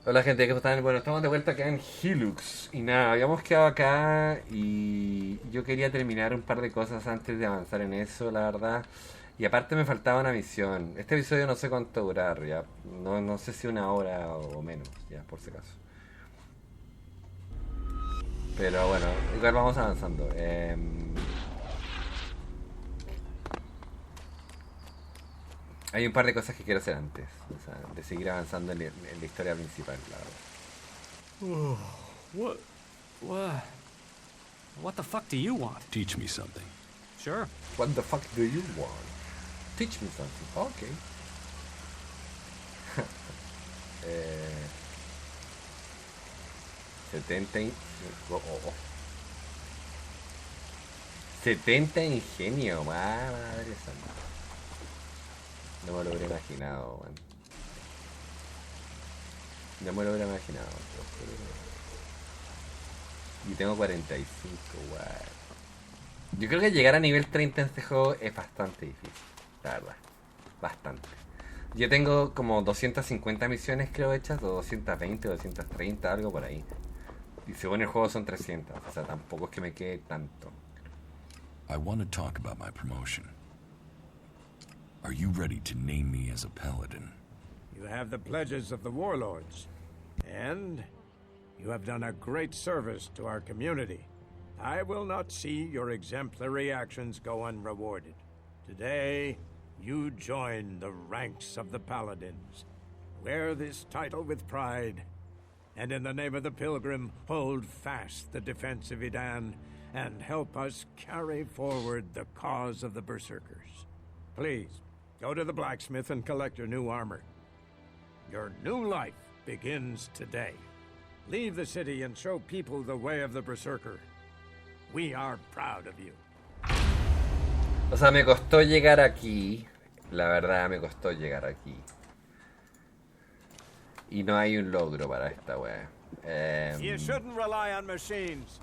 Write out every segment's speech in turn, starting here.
Hola gente, ¿cómo están? Bueno, estamos de vuelta acá en ELEX. Y nada, habíamos quedado acá y yo quería terminar un par de cosas antes de avanzar en eso, la verdad. Y aparte me faltaba una misión. Este episodio no sé cuánto durar, ya. No sé si una hora o menos, ya, por si acaso. Pero bueno, igual vamos avanzando. Hay un par de cosas que quiero hacer antes, o sea, de seguir avanzando en la historia principal, la verdad. Oh, what? What? What the fuck do you want? Teach me something. Sure. What the fuck do you want? Teach me something. Ok. 70 70 ingenio, madre santa. No me lo hubiera imaginado, man. No me lo hubiera imaginado. Y tengo 45, guau. Yo creo que llegar a nivel 30 en este juego es bastante difícil, la verdad. Bastante. Yo tengo como 250 misiones creo hechas, o 220, 230, algo por ahí. Y según el juego son 300, o sea, tampoco es que me quede tanto. I want to talk about my promotion. Are you ready to name me as a paladin? You have the pledges of the warlords, and you have done a great service to our community. I will not see your exemplary actions go unrewarded. Today, you join the ranks of the paladins. Wear this title with pride, and in the name of the pilgrim, hold fast the defense of Idan, and help us carry forward the cause of the berserkers. Please, go to the blacksmith and collect your new armor. Your new life begins today. Leave the city and show people the way of the berserker. We are proud of you. O sea, me costó llegar aquí. La verdad, me costó llegar aquí. Y no hay un logro para esta wea. You shouldn't rely on machines.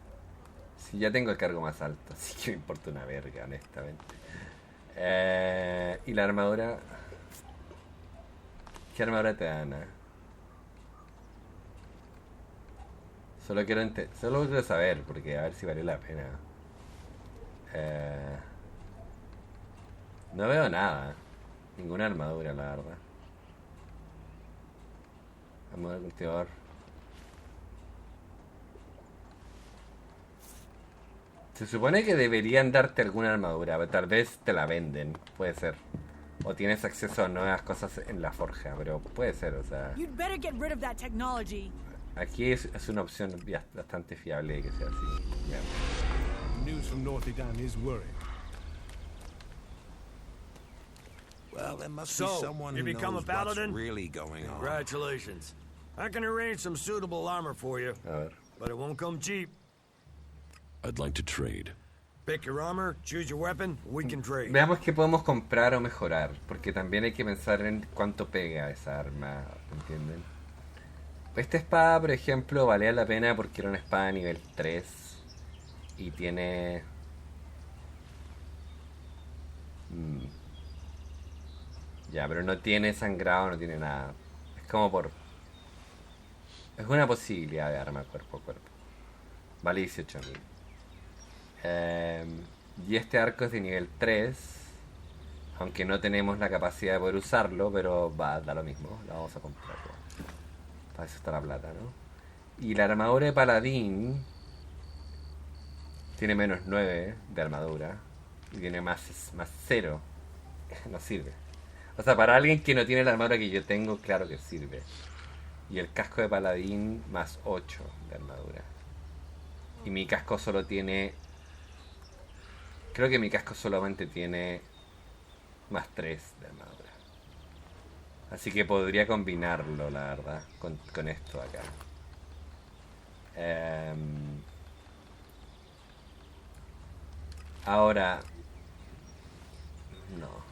Sí, ya tengo el cargo más alto, así que me importa una verga, honestamente. Y la armadura. ¿Qué armadura te dan? Solo quiero saber, porque a ver si vale la pena. No veo nada. Ninguna armadura, la verdad. Armadura de cultivador. Se supone que deberían darte alguna armadura, pero tal vez te la venden, puede ser. O tienes acceso a nuevas cosas en la forja, pero puede ser, o sea. Aquí es una opción bastante fiable de que sea así. Bien. News from North Idan is worrying. Well, there must be someone who knows what's really going on. Congratulations. I can arrange some suitable armor for you, A ver. but it won't come cheap. I'd like to trade. Pick your armor, choose your weapon, we can trade. Veamos qué podemos comprar o mejorar, porque también hay que pensar en cuánto pega esa arma, ¿entienden? Esta espada, por ejemplo, valía la pena porque era una espada nivel 3 y tiene... Ya, pero no tiene sangrado, no tiene nada. Es como por... Es una posibilidad de arma cuerpo a cuerpo. Vale 18.000. Y este arco es de nivel 3. Aunque no tenemos la capacidad de poder usarlo, pero da lo mismo. La vamos a comprar. Para eso está la plata, ¿no? Y la armadura de paladín tiene menos 9 de armadura. Y tiene más 0. No sirve. O sea, para alguien que no tiene la armadura que yo tengo, claro que sirve. Y el casco de paladín más 8 de armadura. Y mi casco solo tiene... Creo que mi casco solamente tiene más 3 de armadura. Así que podría combinarlo, la verdad, con esto acá. Ahora... No.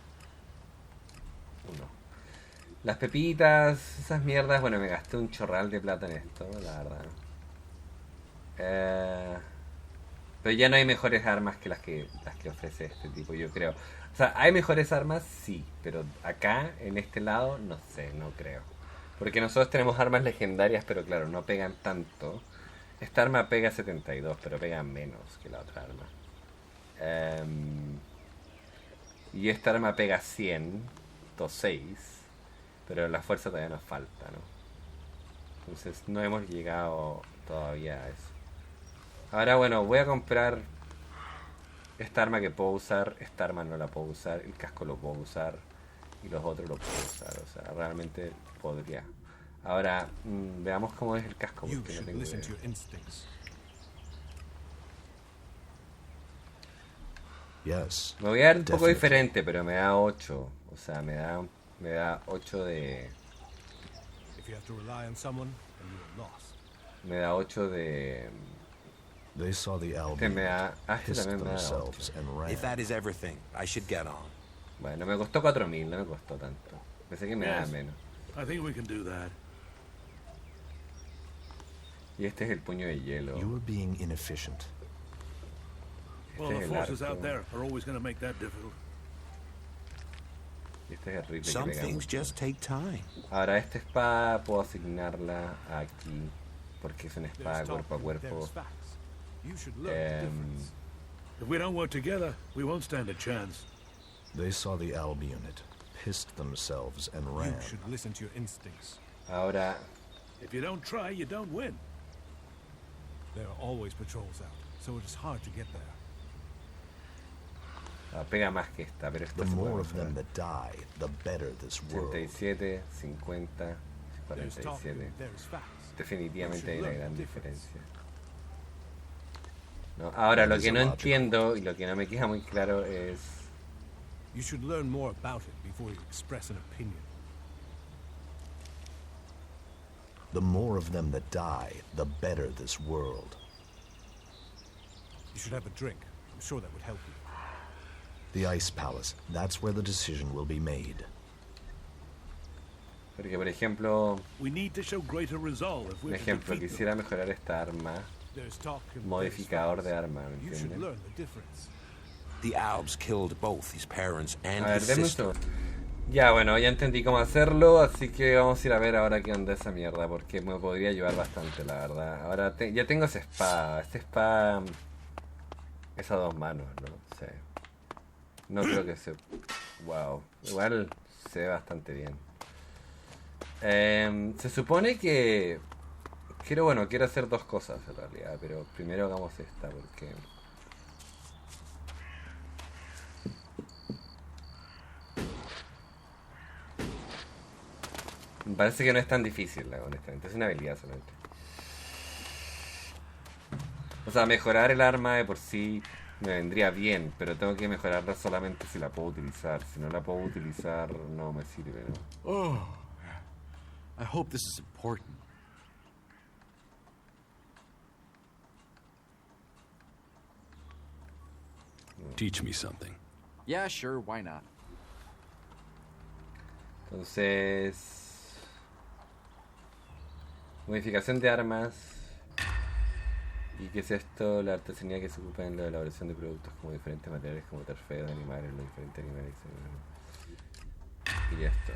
Las pepitas, esas mierdas, bueno, me gasté un chorral de plata en esto, la verdad. Pero ya no hay mejores armas que las que ofrece este tipo, yo creo. O sea, hay mejores armas, sí, pero acá, en este lado, no sé, no creo. Porque nosotros tenemos armas legendarias, pero claro, no pegan tanto. Esta arma pega 72, pero pega menos que la otra arma. Y esta arma pega 106, pero la fuerza todavía nos falta, ¿no? Entonces no hemos llegado todavía a eso. Ahora bueno, voy a comprar esta arma que puedo usar, esta arma no la puedo usar, el casco lo puedo usar y los otros lo puedo usar, o sea, realmente podría. Ahora, veamos cómo es el casco, porque no tengo idea. Yes. Me voy a dar un poco diferente, pero me da 8. O sea, me da 8 de... Me da 8 de... They saw the Este me da... este también me da 8. If that is everything, I should get on. Bueno, me costó 4000, no me costó tanto. Pensé que me daba menos. I think we can do that. Y este es el puño de hielo. You are being inefficient. Well, the forces out there are always going to make that difficult. Y este es el rifle Some que pega things mucho. just take time. Ahora esta espada puedo asignarla aquí, porque es una espada cuerpo a cuerpo. If we don't work together, we won't stand a chance. They saw the Alb unit, pissed themselves, and ran. You should listen to your instincts. Ahora, If you don't try, you don't win. There are always patrols out, so it is hard to get there. pega más que esta, pero esta The se puede more of them mejorar. that die, the better this world. 87, 50, 47. Definitivamente hay una gran diferencia. ¿No? Ahora, lo que no entiendo y lo que no me queda muy claro es... You should learn more about it before you express an opinion. The more of them that die, the better this world. You should have a drink. I'm sure that would help you. The Ice Palace, that's where the decision will be made. Porque, por ejemplo, We need to show greater resolve if un we're to ejemplo, defeat them. quisiera mejorar esta arma, There's talk and modificador there's de arma, facts. ¿me You should entienden? learn the difference. The Albs killed both his parents and A ver, his denme un sister. segundo. Ya, bueno, ya entendí cómo hacerlo, así que vamos a ir a ver ahora qué onda esa mierda, porque me podría ayudar bastante, la verdad. Ahora ya tengo esa espada, es a dos manos, ¿no? O sea, no creo que se... Wow, igual se ve bastante bien. Se supone que... quiero hacer dos cosas en realidad, pero primero hagamos esta, porque... Me parece que no es tan difícil, honestamente. Es una habilidad solamente. O sea, mejorar el arma de por sí me vendría bien, pero tengo que mejorarla solamente si la puedo utilizar. Si no la puedo utilizar, no me sirve, ¿no? Oh, I hope this is important. Teach me something. Yeah, sure, why not? Entonces... modificación de armas. ¿Y qué es esto? La artesanía que se ocupa en la elaboración de productos como diferentes materiales como trofeos de animales, los diferentes animales. Y esto.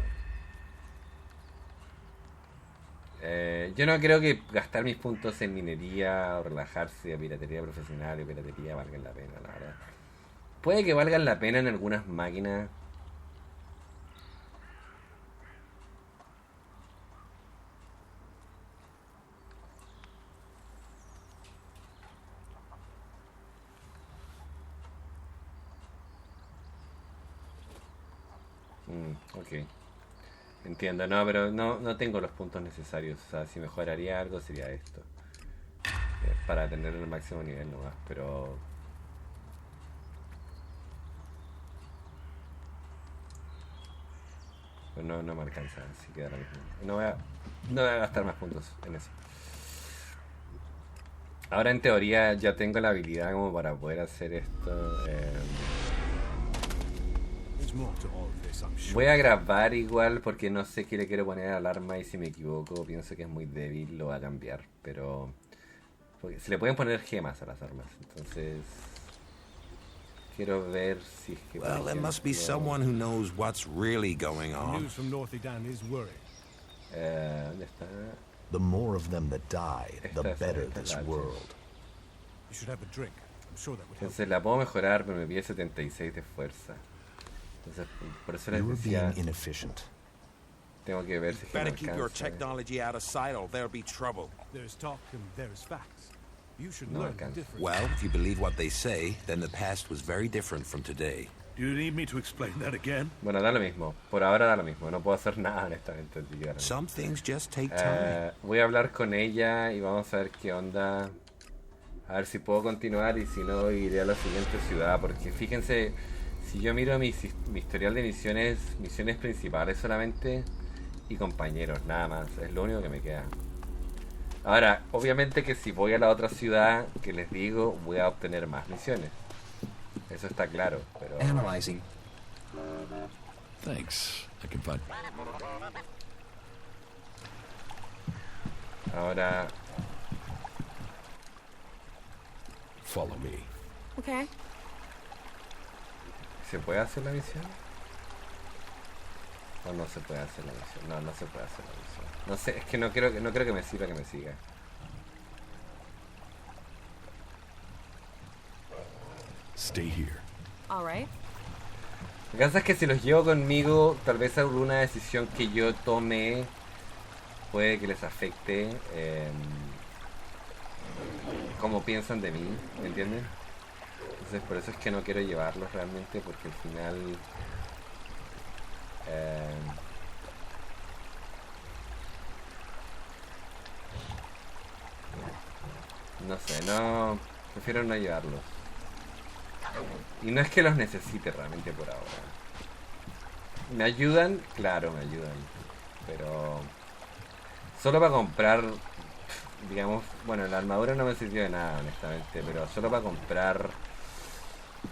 Yo no creo que gastar mis puntos en minería o relajarse a piratería profesional y piratería valgan la pena, la verdad. Puede que valgan la pena en algunas máquinas. Ok. Entiendo, no, pero no tengo los puntos necesarios. O sea, si mejoraría algo sería esto. Para tener el máximo nivel nomás, pero... no me alcanza, así que da lo mismo. No voy a gastar más puntos en eso. Ahora en teoría ya tengo la habilidad como para poder hacer esto. There's more to all of this, I'm sure. Voy a grabar igual porque no sé qué le quiero poner al arma y si me equivoco pienso que es muy débil, lo va a cambiar. Pero porque se le pueden poner gemas a las armas, entonces quiero ver si es que... Well, there must be someone who knows what's really going on. News from North Edan is worrying. ¿Dónde está? The more of them that die, the Esta es better esta this lache. world. You should have a drink. I'm sure that would help. Entonces la puedo mejorar, pero me pide 76 de fuerza. Entonces, por eso les You are decía, being inefficient. tengo que ver si es que me Better keep your alcanza. technology out of sight or there'll be trouble. There's talk and there's facts. You should No learn the alcanza. difference. Well, if you believe what they say, then the past was very different from today. Do you need me to explain that again? Bueno, da lo mismo. Por ahora da lo mismo. No puedo hacer nada, honestamente. así que ahora mismo. Some things just take time. Voy a hablar con ella y vamos a ver qué onda. A ver si puedo continuar y si no iré a la siguiente ciudad. Porque fíjense, si yo miro mi historial de misiones principales solamente y compañeros, nada más. Es lo único que me queda. Ahora, obviamente que si voy a la otra ciudad que les digo, voy a obtener más misiones. Eso está claro, pero... Analyzing. Thanks. I can find. Ahora... Follow me. Okay. ¿Se puede hacer la misión? ¿O no se puede hacer la misión? No, no se puede hacer la misión. No sé, es que no creo que me sirva que me siga. Stay here. All right. Lo que pasa es que si los llevo conmigo, tal vez alguna decisión que yo tome puede que les afecte cómo piensan de mí, ¿me entienden? Entonces por eso es que no quiero llevarlos realmente, porque al final no sé, no, prefiero no llevarlos. Y no es que los necesite realmente por ahora. ¿Me ayudan? Claro, me ayudan. Pero solo para comprar, digamos, bueno, la armadura no me sirvió de nada, honestamente, pero solo para comprar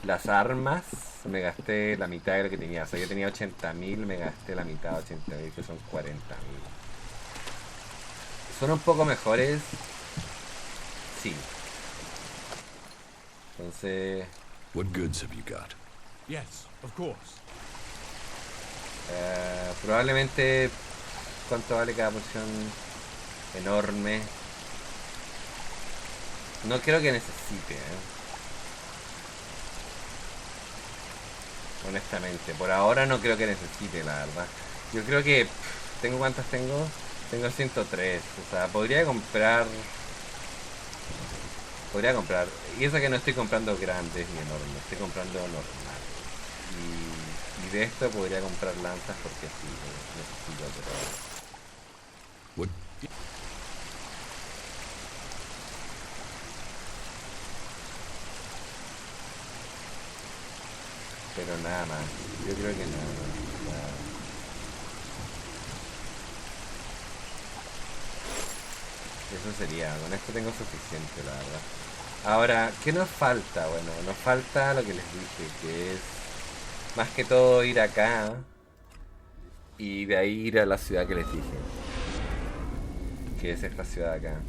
las armas me gasté la mitad de lo que tenía. O sea, yo tenía 80.000, me gasté la mitad de 80.000, que son 40.000. ¿Son un poco mejores? Sí. Entonces... What goods have you got? Yes, of course. Probablemente... ¿Cuánto vale cada porción? Enorme. No creo que necesite, honestamente, por ahora no creo que necesite, la verdad. Yo creo que... ¿Tengo cuántas tengo? Tengo 103. O sea, podría comprar... Y eso que no estoy comprando grandes ni enormes. Estoy comprando normal. Y de esto podría comprar lanzas porque sí, necesito, pero... What? Pero nada más. Yo creo que nada más. Eso sería. Con esto tengo suficiente, la verdad. Ahora, ¿qué nos falta? Bueno, nos falta lo que les dije, que es más que todo ir acá y de ahí ir a la ciudad que les dije, que es esta ciudad acá,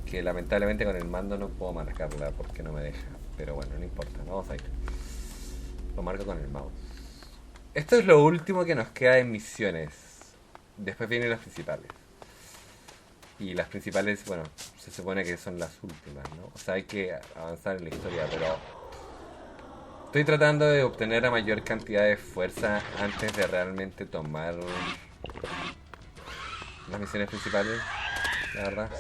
que lamentablemente con el mando no puedo marcarla porque no me deja, pero bueno, no importa, vamos a ir. Lo marco con el mouse. Esto es lo último que nos queda en misiones. Después vienen las principales. Y las principales, bueno, se supone que son las últimas, ¿no? O sea, hay que avanzar en la historia, pero... Estoy tratando de obtener la mayor cantidad de fuerza antes de realmente tomar las misiones principales, la verdad.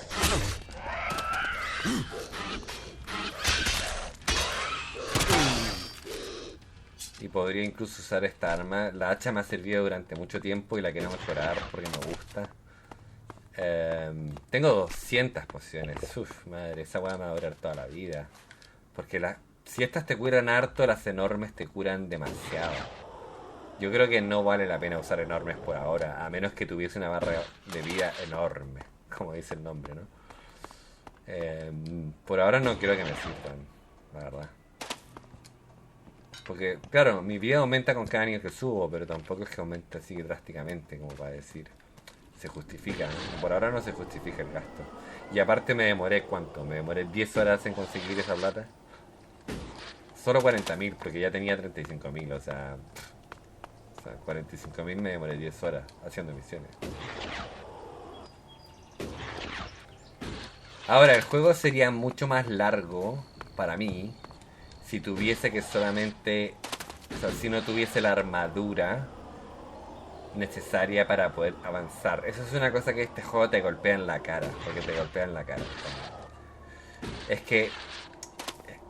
Y podría incluso usar esta arma. La hacha me ha servido durante mucho tiempo y la quiero mejorar porque me gusta. Tengo 200 pociones. Uf, madre, esa weá me va a durar toda la vida. Porque si estas te curan harto, las enormes te curan demasiado. Yo creo que no vale la pena usar enormes por ahora, a menos que tuviese una barra de vida enorme, como dice el nombre, ¿no? Por ahora no creo que me sirvan, la verdad. Porque, claro, mi vida aumenta con cada nivel que subo, pero tampoco es que aumente así drásticamente, como para decir. Se justifica, ¿no? Por ahora no se justifica el gasto. Y aparte me demoré, ¿cuánto? Me demoré 10 horas en conseguir esa plata. Solo 40.000, porque ya tenía 35.000, o sea... O sea, 45.000 me demoré 10 horas haciendo misiones. Ahora, el juego sería mucho más largo para mí si tuviese que solamente... O sea, si no tuviese la armadura necesaria para poder avanzar. Eso es una cosa que este juego te golpea en la cara. Porque te golpea en la cara. Es que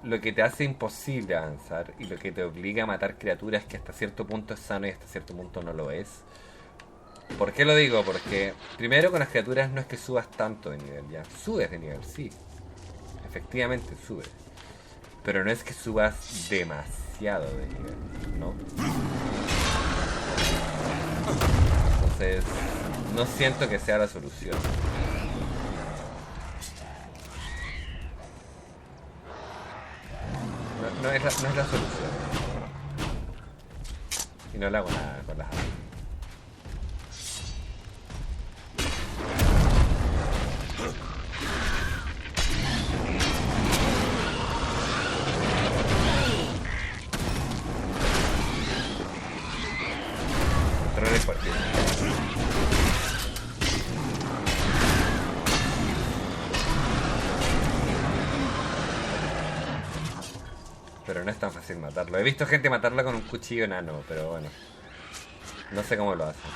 lo que te hace imposible avanzar y lo que te obliga a matar criaturas que hasta cierto punto es sano y hasta cierto punto no lo es. ¿Por qué lo digo? Porque primero con las criaturas no es que subas tanto de nivel ya. Subes de nivel, sí. Efectivamente subes. Pero no es que subas demasiado de nivel, ¿no? Entonces, no siento que sea la solución. No es la solución. Y no le hago nada con las armas. Controles partidos. Pero no es tan fácil matarlo. He visto gente matarla con un cuchillo enano, pero bueno. No sé cómo lo hacen.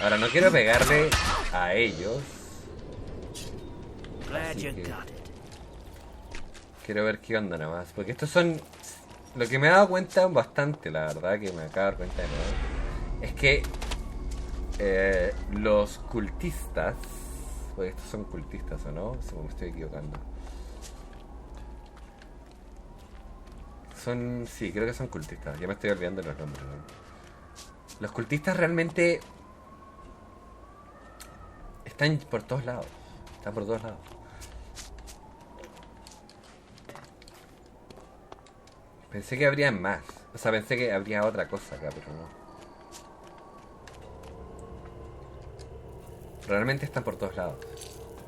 Ahora, no quiero pegarle a ellos. Así que quiero ver qué onda nomás. Porque estos son... Lo que me he dado cuenta bastante, la verdad, que me acabo de dar cuenta de nuevo, es que los cultistas... Porque estos son cultistas, ¿o no? Si me estoy equivocando. Son... Sí, creo que son cultistas. Ya me estoy olvidando de los nombres, ¿no? Los cultistas realmente... Están por todos lados. Están por todos lados. Pensé que habría más. O sea, pensé que habría otra cosa acá, pero no. Realmente están por todos lados.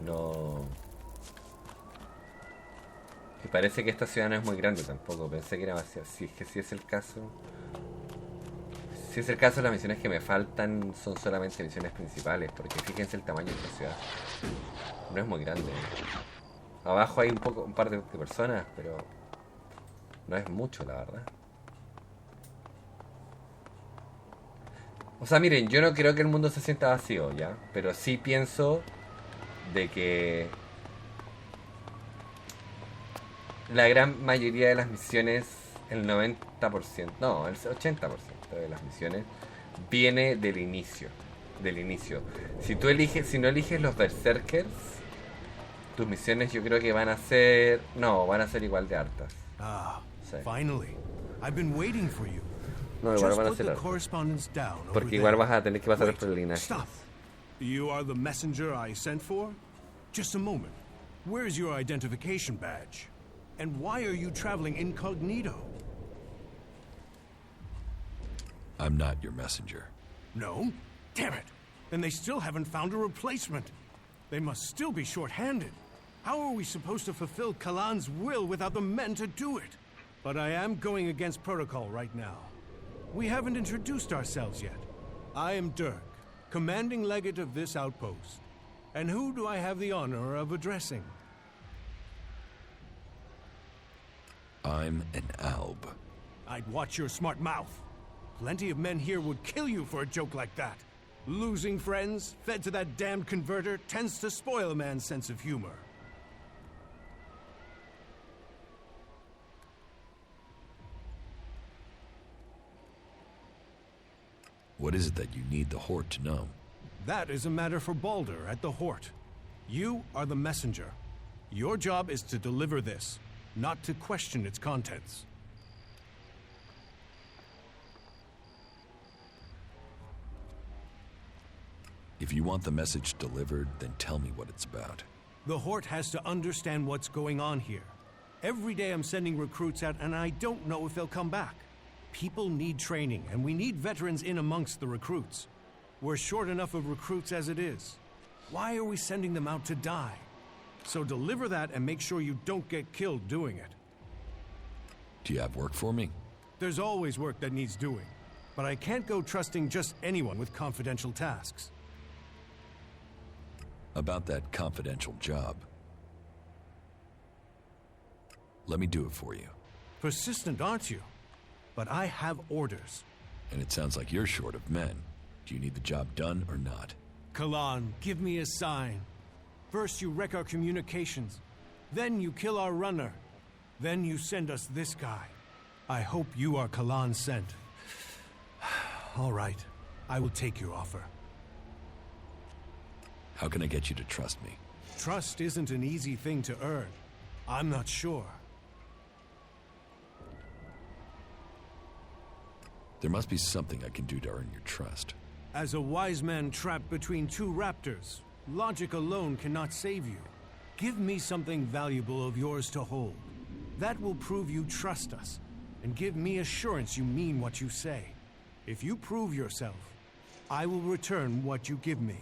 No... Y parece que esta ciudad no es muy grande tampoco. Pensé que era demasiado. Si es que si es el caso... Si es el caso, las misiones que me faltan son solamente misiones principales. Porque fíjense el tamaño de esta ciudad. No es muy grande. Abajo hay un par de personas, pero... No es mucho, la verdad. O sea, miren, yo no creo que el mundo se sienta vacío, ¿ya? Pero sí pienso de que la gran mayoría de las misiones, el 90%, no, el 80% de las misiones viene del inicio. Si no eliges los berserkers, tus misiones yo creo que van a ser igual de hartas. Sí. Finally. I've been waiting for you. No, igual van a ser hartas. Porque igual vas a tener que pasar por el linaje. Stop. You are the messenger I sent for? Just a moment. Where's your identification badge? And why are you traveling incognito? I'm not your messenger. No? Damn it! And they still haven't found a replacement. They must still be short-handed. How are we supposed to fulfill Kalan's will without the men to do it? But I am going against protocol right now. We haven't introduced ourselves yet. I am Dirk, commanding legate of this outpost. And who do I have the honor of addressing? I'm an alb. I'd watch your smart mouth. Plenty of men here would kill you for a joke like that. Losing friends, fed to that damned converter, tends to spoil a man's sense of humor. What is it that you need the Horde to know? That is a matter for Baldur at the Hort. You are the messenger. Your job is to deliver this, not to question its contents. If you want the message delivered, then tell me what it's about. The Hort has to understand what's going on here. Every day I'm sending recruits out, and I don't know if they'll come back. People need training, and we need veterans in amongst the recruits. We're short enough of recruits as it is. Why are we sending them out to die? So deliver that and make sure you don't get killed doing it. Do you have work for me? There's always work that needs doing, but I can't go trusting just anyone with confidential tasks. About that confidential job. Let me do it for you. Persistent, aren't you? But I have orders. And it sounds like you're short of men. Do you need the job done or not? Kalan, give me a sign. First you wreck our communications. Then you kill our runner. Then you send us this guy. I hope you are Kalan sent. All right, I will take your offer. How can I get you to trust me? Trust isn't an easy thing to earn. I'm not sure. There must be something I can do to earn your trust. As a wise man trapped between two raptors, logic alone cannot save you. Give me something valuable of yours to hold. That will prove you trust us, and give me assurance you mean what you say. If you prove yourself, I will return what you give me.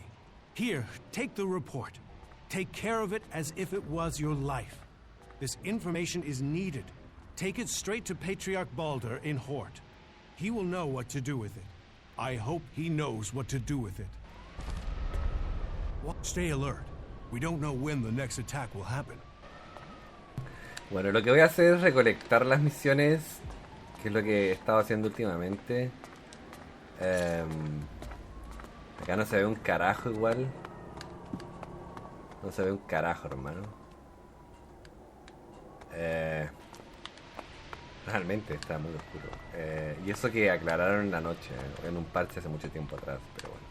Here, take the report. Take care of it as if it was your life. This information is needed. Take it straight to Patriarch Balder in Hort. He will know what to do with it. I hope he knows what to do with it. Stay alert. We don't know when the next attack will happen. Bueno, lo que voy a hacer es recolectar las misiones, que es lo que he estado haciendo últimamente. Acá no se ve un carajo igual. No se ve un carajo, hermano. Realmente está muy oscuro. Y eso que aclararon en la noche, en un parche hace mucho tiempo atrás, pero bueno.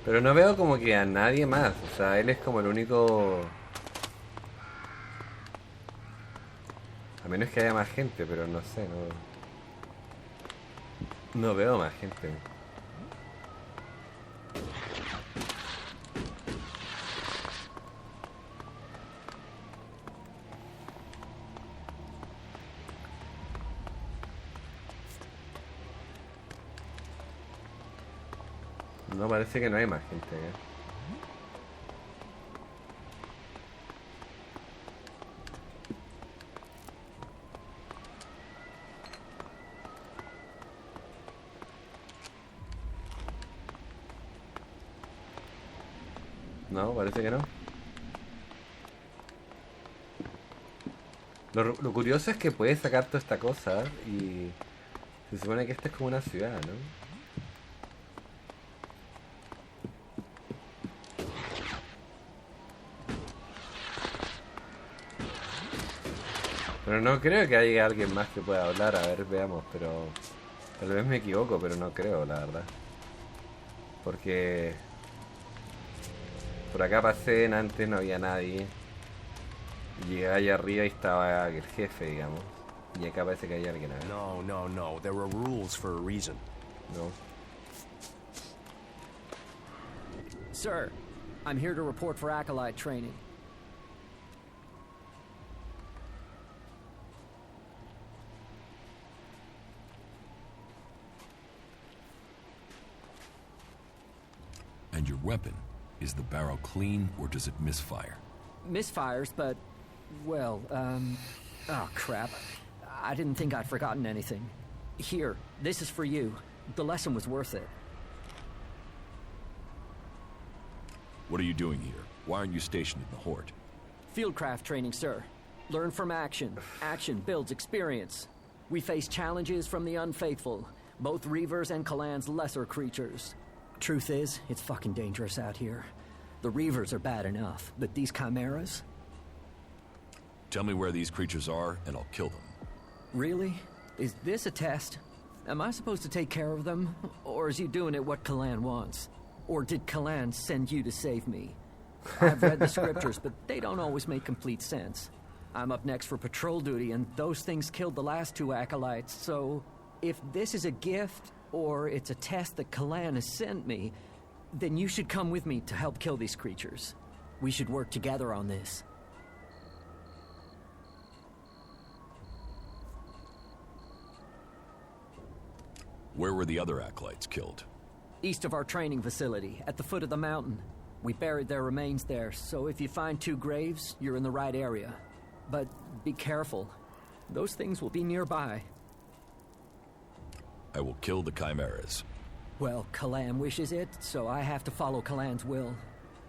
Pero no veo como que a nadie más. O sea, él es como el único... A menos que haya más gente, pero no sé, no veo más gente. No, parece que no hay más gente, No, parece que no. Lo curioso es que puedes sacar toda esta cosa y se supone que esta es como una ciudad, ¿no? Pero no creo que haya alguien más que pueda hablar. A ver, veamos, pero... Tal vez me equivoco, pero no creo, la verdad. Porque... Por acá pasé, antes no había nadie. Llegué allá arriba y estaba el jefe, digamos. Y acá parece que hay alguien. No. There are rules for a reason. No. Sir, I'm here to report for acolyte training. And your weapon, is the barrel clean or does it misfire? Misfires, but, well, oh crap. I didn't think I'd forgotten anything. Here, this is for you. The lesson was worth it. What are you doing here? Why aren't you stationed in the Hort? Fieldcraft training, sir. Learn from action. Action builds experience. We face challenges from the unfaithful, both Reavers and Kalan's lesser creatures. Truth is, it's fucking dangerous out here. The Reavers are bad enough, but these chimeras? Tell me where these creatures are, and I'll kill them. Really? Is this a test? Am I supposed to take care of them? Or is you doing it what Kalan wants? Or did Kalan send you to save me? I've read the scriptures, but they don't always make complete sense. I'm up next for patrol duty, and those things killed the last two acolytes, so... If this is a gift, or it's a test that Kalan has sent me, then you should come with me to help kill these creatures. We should work together on this. Where were the other acolytes killed? East of our training facility, at the foot of the mountain. We buried their remains there, so if you find 2 graves, you're in the right area. But be careful. Those things will be nearby. I will kill the chimeras. Well, Kalan wishes it, so I have to follow Kalan's will.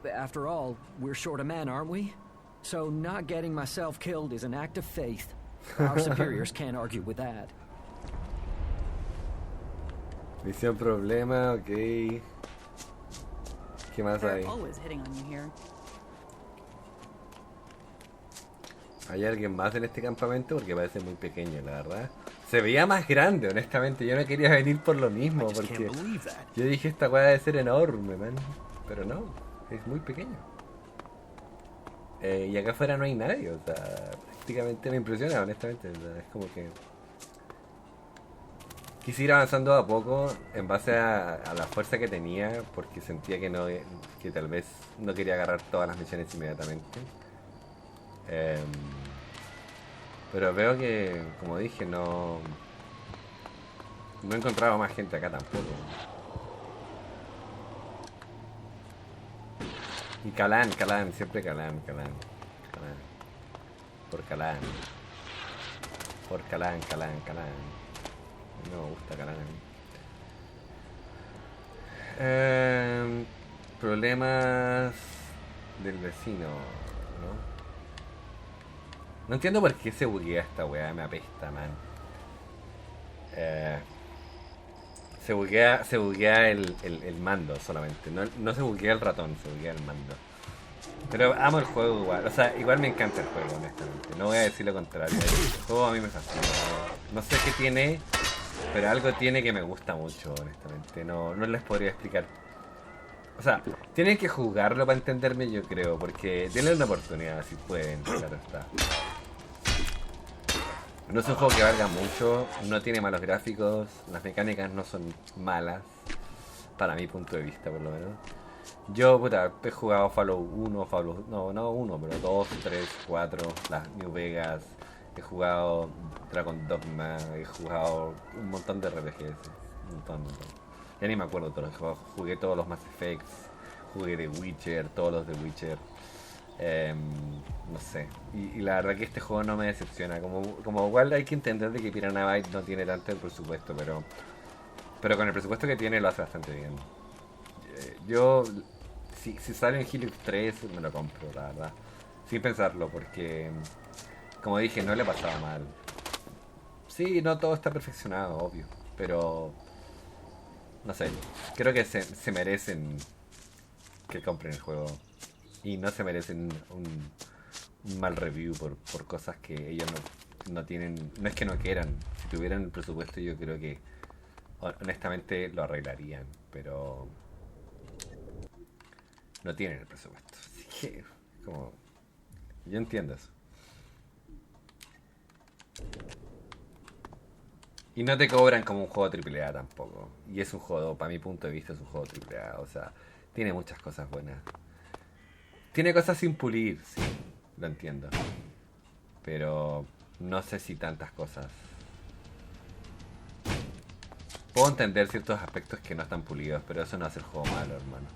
After all, we're short a man, aren't we? So not getting myself killed is an act of faith. Our superiors can't argue with that. Misión problema, ok. ¿Qué más hay? They're always hitting on you here. ¿Hay alguien más en este campamento? Porque parece muy pequeño, la verdad. Se veía más grande, honestamente. Yo no quería venir por lo mismo, porque yo dije, esta weá debe ser enorme, man. Pero no, es muy pequeño. Y acá afuera no hay nadie, o sea, prácticamente me impresiona, honestamente. O sea, es como que quise ir avanzando a poco en base a la fuerza que tenía, porque sentía que tal vez no quería agarrar todas las misiones inmediatamente. Pero veo que, como dije, no he encontrado más gente acá tampoco. Y Kalan, siempre Kalan. Por Kalan. No me gusta Kalan a mí. Problemas del vecino, ¿no? No entiendo por qué se buguea esta weá, me apesta, man. Se buguea el mando solamente. No se buguea el ratón, se buguea el mando. Pero amo el juego igual. O sea, igual me encanta el juego, honestamente. No voy a decir lo contrario. El juego a mí me fascina. No sé qué tiene, pero algo tiene que me gusta mucho, honestamente. No les podría explicar. O sea, tienen que jugarlo para entenderme, yo creo. Porque denle una oportunidad, si pueden. Claro está. No es un juego que valga mucho, no tiene malos gráficos, las mecánicas no son malas, para mi punto de vista por lo menos. Yo, he jugado Fallout 1, no 1, pero 2, 3, 4, las New Vegas, he jugado Dragon Dogma, he jugado un montón de RPGs, un montón. Ya ni me acuerdo todos los juegos, jugué todos los Mass Effects, jugué The Witcher, todos los The Witcher. No sé, y la verdad que este juego no me decepciona. Como igual hay que entender de que Piranha Bytes no tiene tanto el presupuesto, pero con el presupuesto que tiene lo hace bastante bien. Yo, si sale en Helix 3, me lo compro, la verdad, sin pensarlo, porque como dije, no le pasaba mal. Sí, no todo está perfeccionado, obvio, pero no sé, creo que se merecen que compren el juego. Y no se merecen un mal review por cosas que ellos no tienen. No es que no quieran. Si tuvieran el presupuesto, yo creo que honestamente lo arreglarían. Pero no tienen el presupuesto. Así que, como. Yo entiendo eso. Y no te cobran como un juego AAA tampoco. Y es un juego, para mi punto de vista, es un juego AAA. O sea, tiene muchas cosas buenas. Tiene cosas sin pulir, sí, lo entiendo. Pero no sé si tantas cosas. Puedo entender ciertos aspectos que no están pulidos, pero eso no hace el juego malo, hermano.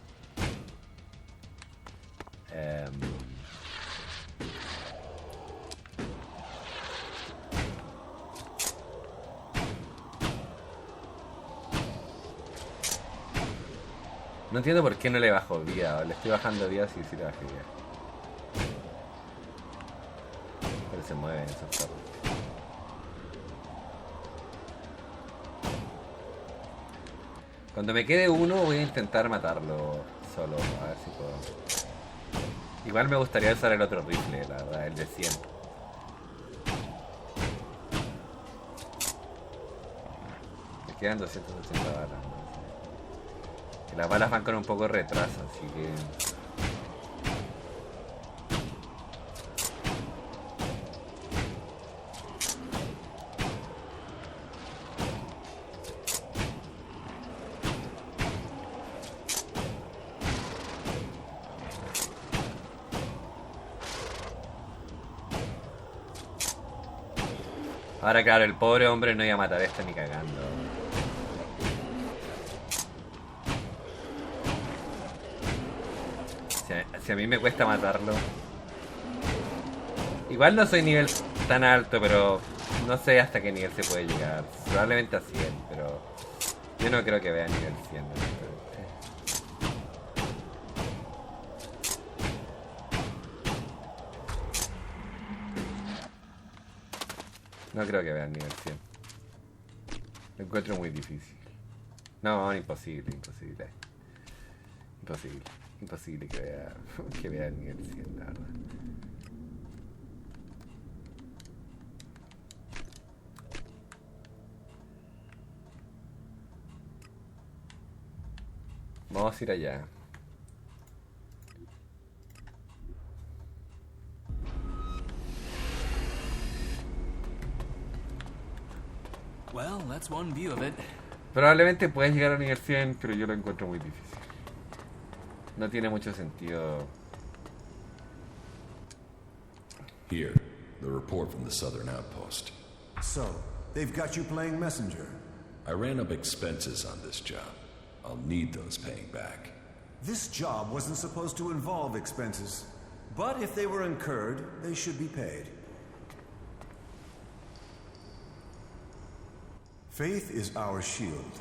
No entiendo por qué no le bajo vida. Le estoy bajando vida, sí le bajé vida. Pero se mueven esos perros. Cuando me quede uno voy a intentar matarlo solo. A ver si puedo. Igual me gustaría usar el otro rifle, la verdad, el de 100. Me quedan 280 balas. Las balas van con un poco de retraso, así que... Ahora claro, el pobre hombre no iba a matar a este ni cagando. Si a mí me cuesta matarlo. Igual no soy nivel tan alto, pero no sé hasta qué nivel se puede llegar. Probablemente a 100, pero yo no creo que vea nivel 100. No creo que vea nivel 100. Lo encuentro muy difícil. No, imposible. Imposible que vea el nivel 100, la verdad. Vamos a ir allá. Well, that's one view of it. Probablemente puedes llegar a nivel 100, pero yo lo encuentro muy difícil. No tiene mucho sentido. Here, the report from the southern outpost. So, they've got you playing messenger. I ran up expenses on this job. I'll need those paying back. This job wasn't supposed to involve expenses. But if they were incurred, they should be paid. Faith is our shield.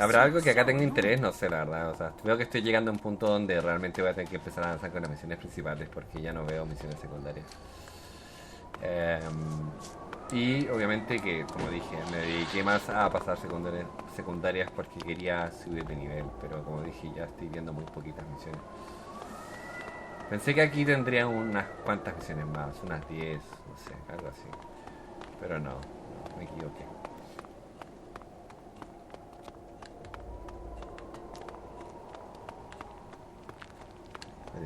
¿Habrá algo que acá tenga interés? No sé, la verdad. O sea, veo que estoy llegando a un punto donde realmente voy a tener que empezar a avanzar con las misiones principales porque ya no veo misiones secundarias. Y obviamente que, como dije, me dediqué más a pasar secundarias porque quería subir de nivel. Pero como dije, ya estoy viendo muy poquitas misiones. Pensé que aquí tendría unas cuantas misiones más, unas 10, no sé, algo así. Pero no, me equivoqué.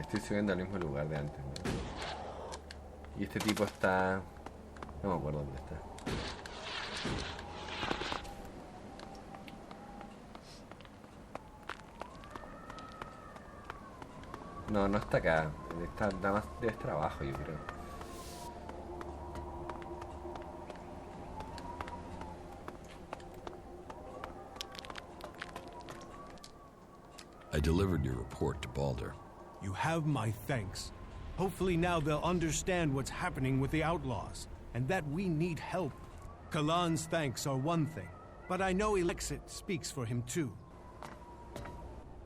Estoy subiendo al mismo lugar de antes, ¿no? Y este tipo está... No me acuerdo dónde está. No, no está acá. Está nada más debe estar abajo, yo creo. I delivered your report to Balder. You have my thanks. Hopefully now they'll understand what's happening with the outlaws, and that we need help. Kalan's thanks are one thing, but I know ELEX speaks for him too.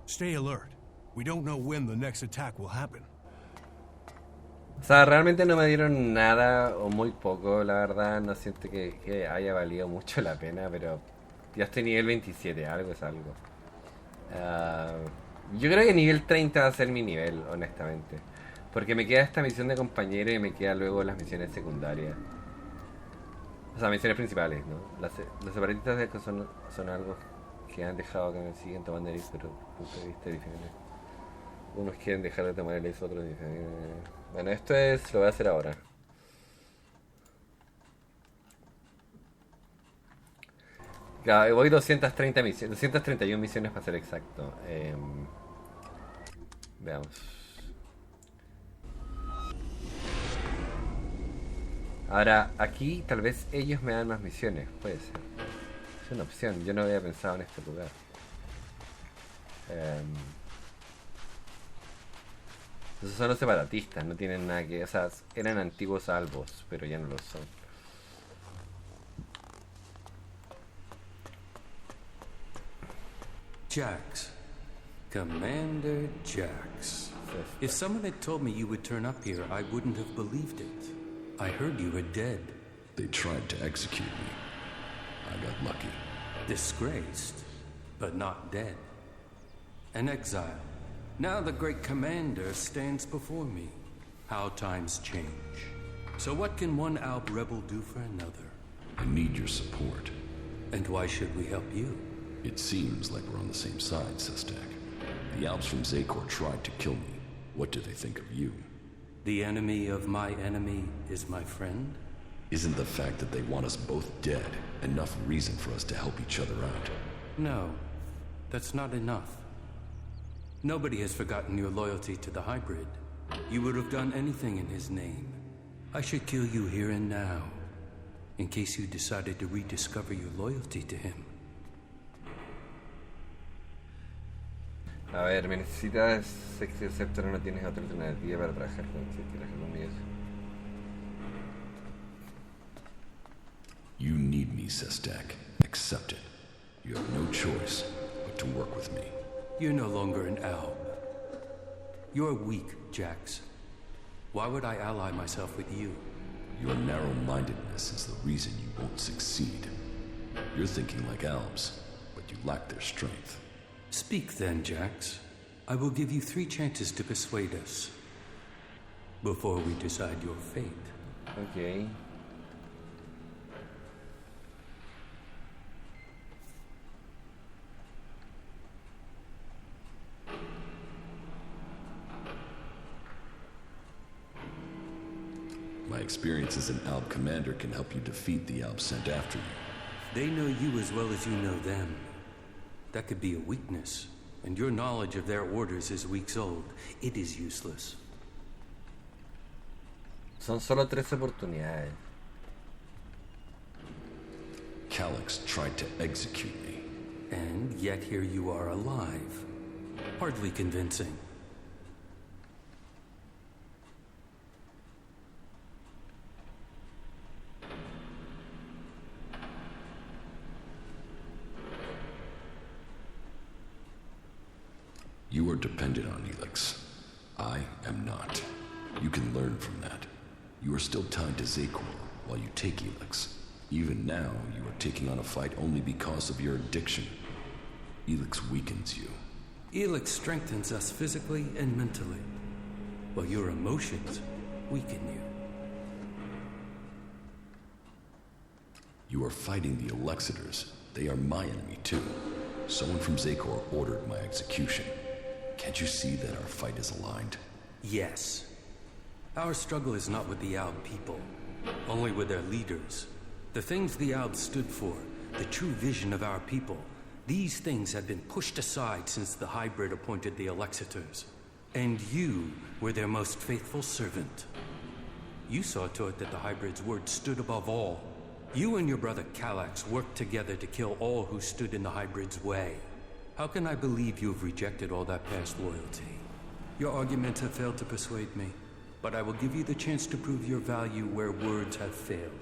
Stay alert. We don't know when the next attack will happen. O sea, realmente no me dieron nada o muy poco, la verdad. No siento que haya valido mucho la pena, pero ya estoy nivel 27, algo es algo. Yo creo que nivel 30 va a ser mi nivel, honestamente. Porque me queda esta misión de compañero y me queda luego las misiones secundarias. O sea, misiones principales, ¿no? Los separatistas son algo que han dejado que me siguen tomando el IS, pero punto de vista diferente. Unos quieren dejar de tomar el IS, otros dicen... Bueno, esto lo voy a hacer ahora. Claro, voy 230 misiones, 231 misiones para ser exacto. Veamos. Ahora, aquí tal vez ellos me dan más misiones, puede ser. Es una opción, yo no había pensado en este lugar. Esos son los separatistas, no tienen nada que... O sea, eran antiguos albos, pero ya no lo son. Jax. Commander Jax. If someone had told me you would turn up here, I wouldn't have believed it. I heard you were dead. They tried to execute me. I got lucky. Disgraced, but not dead. An exile. Now the great commander stands before me. How times change. So what can one Alb rebel do for another? I need your support. And why should we help you? It seems like we're on the same side, Sestak. The Alps from Zakor tried to kill me. What do they think of you? The enemy of my enemy is my friend? Isn't the fact that they want us both dead enough reason for us to help each other out? No, that's not enough. Nobody has forgotten your loyalty to the hybrid. You would have done anything in his name. I should kill you here and now, in case you decided to rediscover your loyalty to him. A ver, me necesitas sexy receptor, no tienes otra alternativa para trabajar con conmigo. You need me, Sestak. Accept it. You have no choice but to work with me. You're no longer an Alb. You're weak, Jax. Why would I ally myself with you? Your narrow-mindedness is the reason you won't succeed. You're thinking like Albs, but you lack their strength. Speak then, Jax. I will give you 3 chances to persuade us before we decide your fate. Okay. My experience as an Alb commander can help you defeat the Alb sent after you. They know you as well as you know them. That could be a weakness, and your knowledge of their orders is weeks old. It is useless. Son solo 3 oportunidades. Calyx tried to execute me. And yet here you are alive. Hardly convincing. You are dependent on ELEX. I am not. You can learn from that. You are still tied to Zakor while you take ELEX. Even now, you are taking on a fight only because of your addiction. ELEX weakens you. ELEX strengthens us physically and mentally, while your emotions weaken you. You are fighting the Elexitors. They are my enemy too. Someone from Zakor ordered my execution. Can't you see that our fight is aligned? Yes. Our struggle is not with the Alb people, only with their leaders. The things the Alb stood for, the true vision of our people, these things have been pushed aside since the hybrid appointed the Elexitors. And you were their most faithful servant. You saw to it that the hybrid's word stood above all. You and your brother Kallax worked together to kill all who stood in the hybrid's way. How can I believe you have rejected all that past loyalty? Your arguments have failed to persuade me, but I will give you the chance to prove your value where words have failed.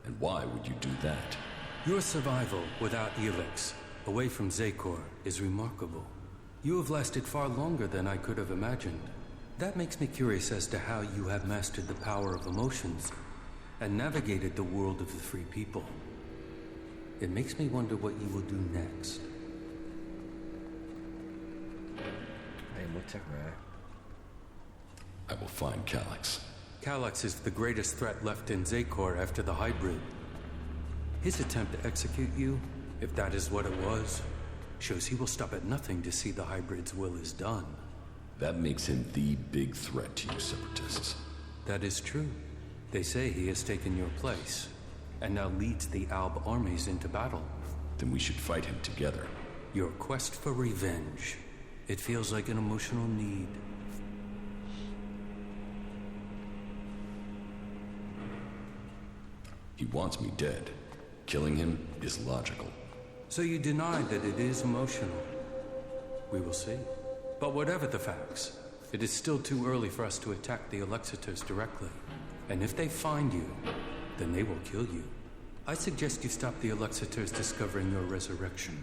And why would you do that? Your survival without ELEX, away from Zakor, is remarkable. You have lasted far longer than I could have imagined. That makes me curious as to how you have mastered the power of emotions and navigated the world of the free people. It makes me wonder what you will do next. I will find Kallax. Kallax is the greatest threat left in Zakor after the hybrid. His attempt to execute you, if that is what it was, shows he will stop at nothing to see the hybrid's will is done. That makes him the big threat to you separatists. That is true. They say he has taken your place, and now leads the Alb armies into battle. Then we should fight him together. Your quest for revenge. It feels like an emotional need. He wants me dead. Killing him is logical. So you deny that it is emotional? We will see. But whatever the facts, it is still too early for us to attack the Elexitors directly. And if they find you, then they will kill you. I suggest you stop the Elexitors discovering your resurrection.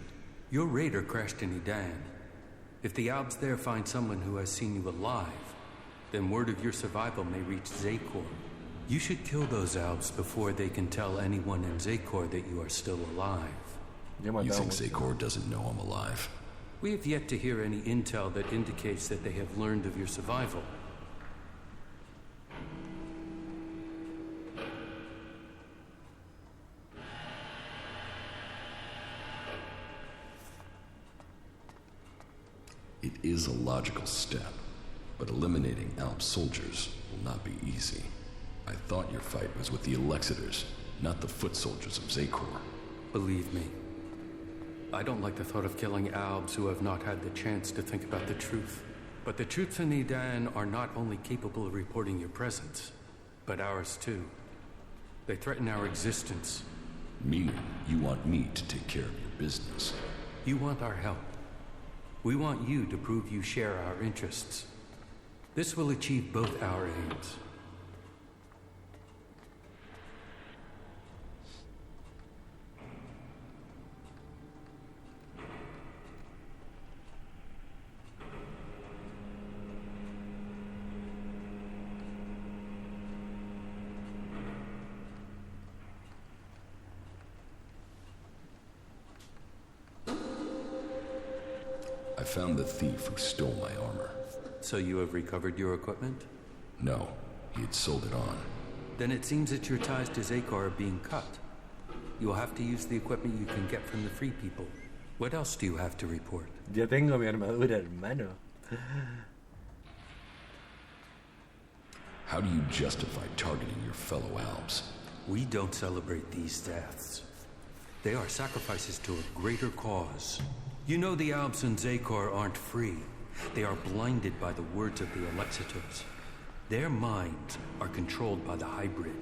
Your raider crashed in Edan. If the Albs there find someone who has seen you alive, then word of your survival may reach Zakor. You should kill those Albs before they can tell anyone in Zakor that you are still alive. You think Zakor doesn't know I'm alive? We have yet to hear any intel that indicates that they have learned of your survival. It is a logical step, but eliminating Alb soldiers will not be easy. I thought your fight was with the Elexitors, not the foot soldiers of Zakor. Believe me, I don't like the thought of killing Albs who have not had the chance to think about the truth. But the troops in Edan are not only capable of reporting your presence, but ours too. They threaten our existence. Meaning, you want me to take care of your business. You want our help. We want you to prove you share our interests. This will achieve both our aims. I found the thief who stole my armor. So you have recovered your equipment? No, he had sold it on. Then it seems that your ties to Zakor are being cut. You will have to use the equipment you can get from the free people. What else do you have to report? Yo tengo mi armadura, hermano. How do you justify targeting your fellow Albs? We don't celebrate these deaths. They are sacrifices to a greater cause. You know the Albs and Zakor aren't free. They are blinded by the words of the Alexiters. Their minds are controlled by the hybrid.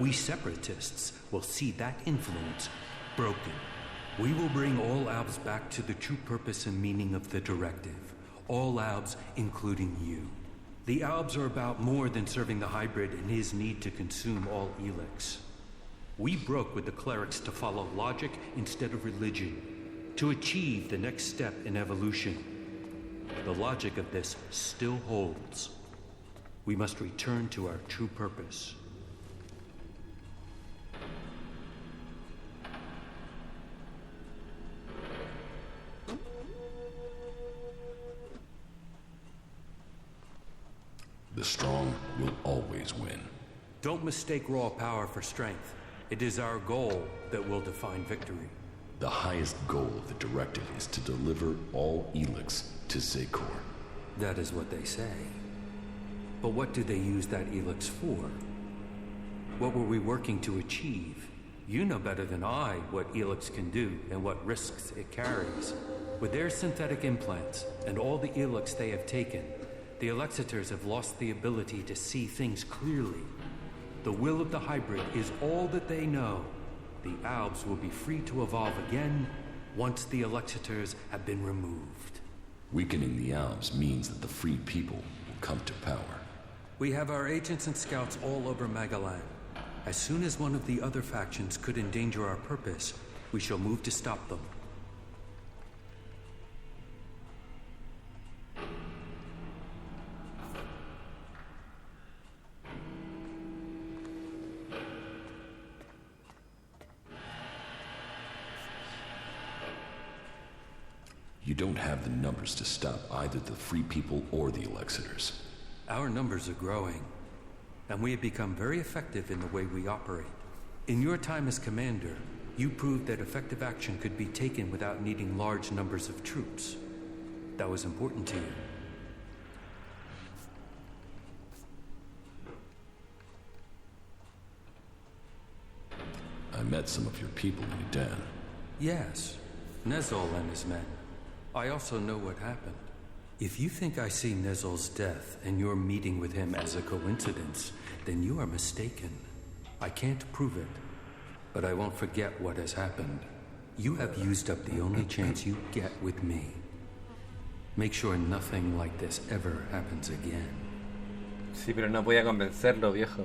We separatists will see that influence broken. We will bring all Albs back to the true purpose and meaning of the directive. All Albs, including you. The Albs are about more than serving the hybrid and his need to consume all ELEX. We broke with the clerics to follow logic instead of religion, to achieve the next step in evolution. The logic of this still holds. We must return to our true purpose. The strong will always win. Don't mistake raw power for strength. It is our goal that will define victory. The highest goal of the directive is to deliver all ELEX to Zakor. That is what they say. But what do they use that ELEX for? What were we working to achieve? You know better than I what ELEX can do and what risks it carries. With their synthetic implants and all the ELEX they have taken, the Alexiters have lost the ability to see things clearly. The will of the hybrid is all that they know. The Albs will be free to evolve again once the Alexiters have been removed. Weakening the Albs means that the freed people will come to power. We have our agents and scouts all over Magalan. As soon as one of the other factions could endanger our purpose, we shall move to stop them. You don't have the numbers to stop either the free people or the Alexiters. Our numbers are growing, and we have become very effective in the way we operate. In your time as commander, you proved that effective action could be taken without needing large numbers of troops. That was important to you. I met some of your people in Edan. Yes, Nezol and his men. I also know what happened. If you think I see Nezol's death and your meeting with him as a coincidence, then you are mistaken. I can't prove it, but I won't forget what has happened. You have used up the only chance you get with me. Make sure nothing like this ever happens again. Sí, pero no podía convencerlo, viejo.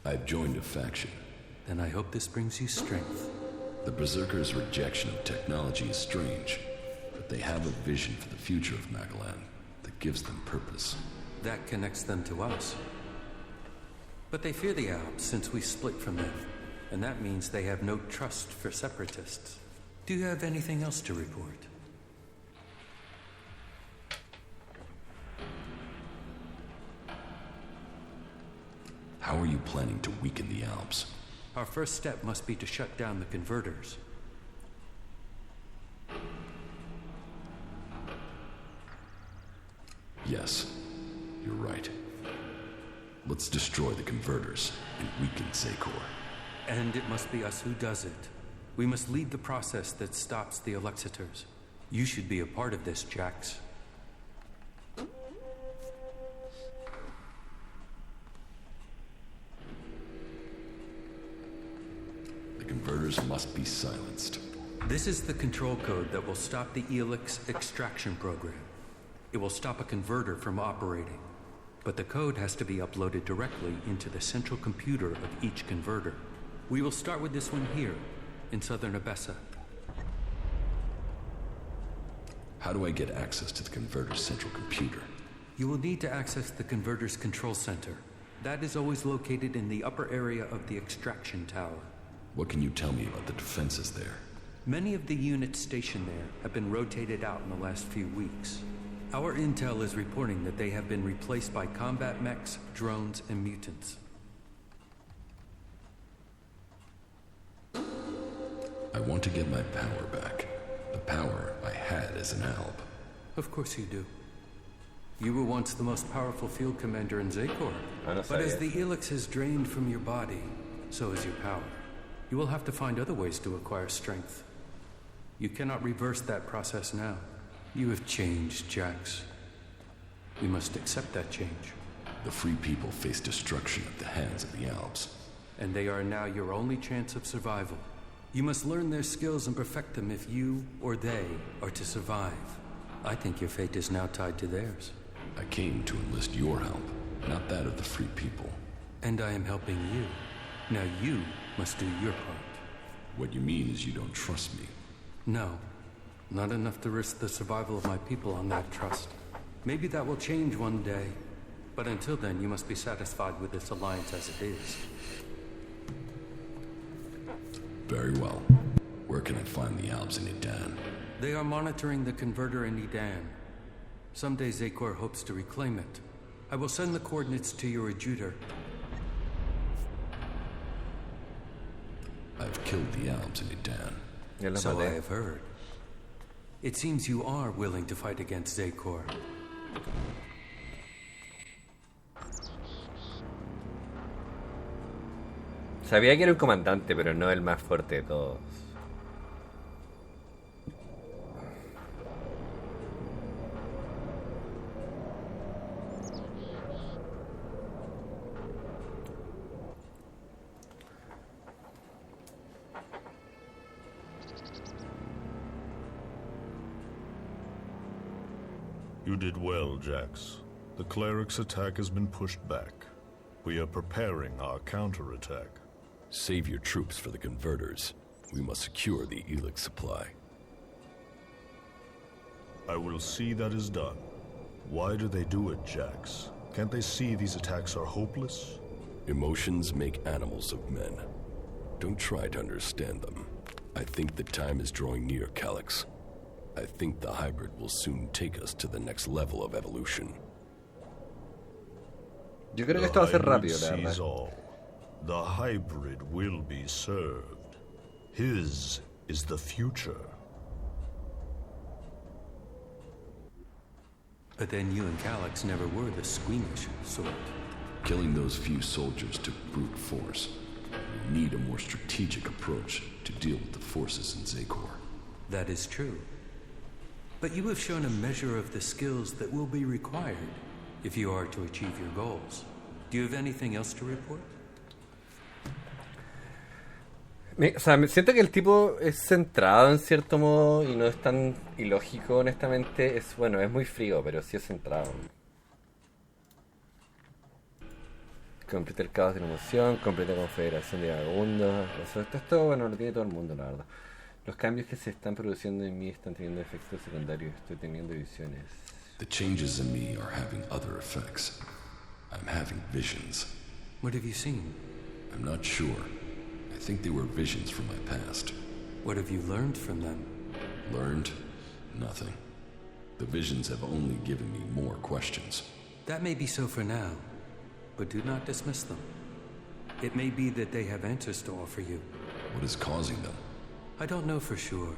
I've joined a faction. Then I hope this brings you strength. The Berserkers' rejection of technology is strange, but they have a vision for the future of Magalan that gives them purpose. That connects them to us. But they fear the Alps since we split from them, and that means they have no trust for separatists. Do you have anything else to report? How are you planning to weaken the Alps? Our first step must be to shut down the converters. Yes, you're right. Let's destroy the converters and weaken Zakor. And it must be us who does it. We must lead the process that stops the Elexitors. You should be a part of this, Jax. The converters must be silenced. This is the control code that will stop the ELEX extraction program. It will stop a converter from operating. But the code has to be uploaded directly into the central computer of each converter. We will start with this one here, in southern Abessa. How do I get access to the converter's central computer? You will need to access the converter's control center. That is always located in the upper area of the extraction tower. What can you tell me about the defenses there? Many of the units stationed there have been rotated out in the last few weeks. Our intel is reporting that they have been replaced by combat mechs, drones, and mutants. I want to get my power back. The power I had as an alb. Of course you do. You were once the most powerful field commander in Zakor. But as the ELEX has drained from your body, so is your power. You will have to find other ways to acquire strength. You cannot reverse that process now. You have changed, Jax. We must accept that change. The free people face destruction at the hands of the Alps. And they are now your only chance of survival. You must learn their skills and perfect them if you or they are to survive. I think your fate is now tied to theirs. I came to enlist your help, not that of the free people. And I am helping you. Now you must do your part. What you mean is you don't trust me? No. Not enough to risk the survival of my people on that trust. Maybe that will change one day. But until then, you must be satisfied with this alliance as it is. Very well. Where can I find the Alps in Edan? They are monitoring the converter in Edan. Someday Zakor hopes to reclaim it. I will send the coordinates to your adjutor. I've killed the Alps in Edan. So I have heard. It seems you are willing to fight against Zakor. Sabía que era un comandante, pero no el más fuerte de todos. You did well, Jax. The cleric's attack has been pushed back. We are preparing our counterattack. Save your troops for the converters. We must secure the ELEX supply. I will see that is done. Why do they do it, Jax? Can't they see these attacks are hopeless? Emotions make animals of men. Don't try to understand them. I think the time is drawing near, Calyx. I think the hybrid will soon take us to the next level of evolution. Yo creo que esto va a ser rápido, la verdad. verdad. The hybrid will be served. His is the future. But then you and Calyx never were the squeamish sort. Killing those few soldiers took brute force. We need a more strategic approach to deal with the forces in Zakor. That is true. But you have shown a measure of the skills that will be required if you are to achieve your goals. Do you have anything else to report? O sea, me siento que el tipo es centrado en cierto modo y no es tan ilógico, honestamente. Es bueno, es muy frío, pero sí es centrado. Completa el caos de la emoción, completa confederación de vagabundos. Esto, bueno, lo tiene todo el mundo, la verdad. Los cambios que se están produciendo en mí están teniendo efectos secundarios. Estoy teniendo visiones. The changes in me are having other effects. I'm having visions. What have you seen? I'm not sure. I think they were visions from my past. What have you learned from them? Learned? Nothing. The visions have only given me more questions. That may be so for now, but do not dismiss them. It may be that they have answers to offer you. What is causing them? I don't know for sure.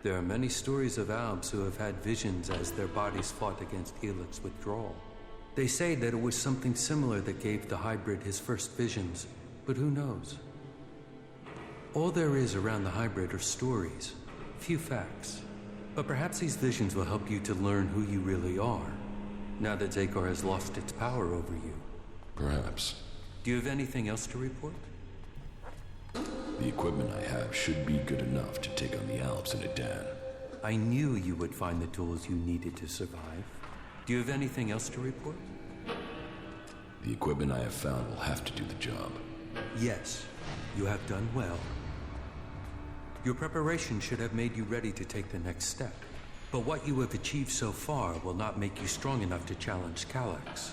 There are many stories of Albs who have had visions as their bodies fought against ELEX withdrawal. They say that it was something similar that gave the hybrid his first visions, but who knows? All there is around the hybrid are stories, few facts. But perhaps these visions will help you to learn who you really are, now that Zekor has lost its power over you. Perhaps. Do you have anything else to report? The equipment I have should be good enough to take on the Alps in a Dan. I knew you would find the tools you needed to survive. Do you have anything else to report? The equipment I have found will have to do the job. Yes, you have done well. Your preparation should have made you ready to take the next step. But what you have achieved so far will not make you strong enough to challenge Kalax.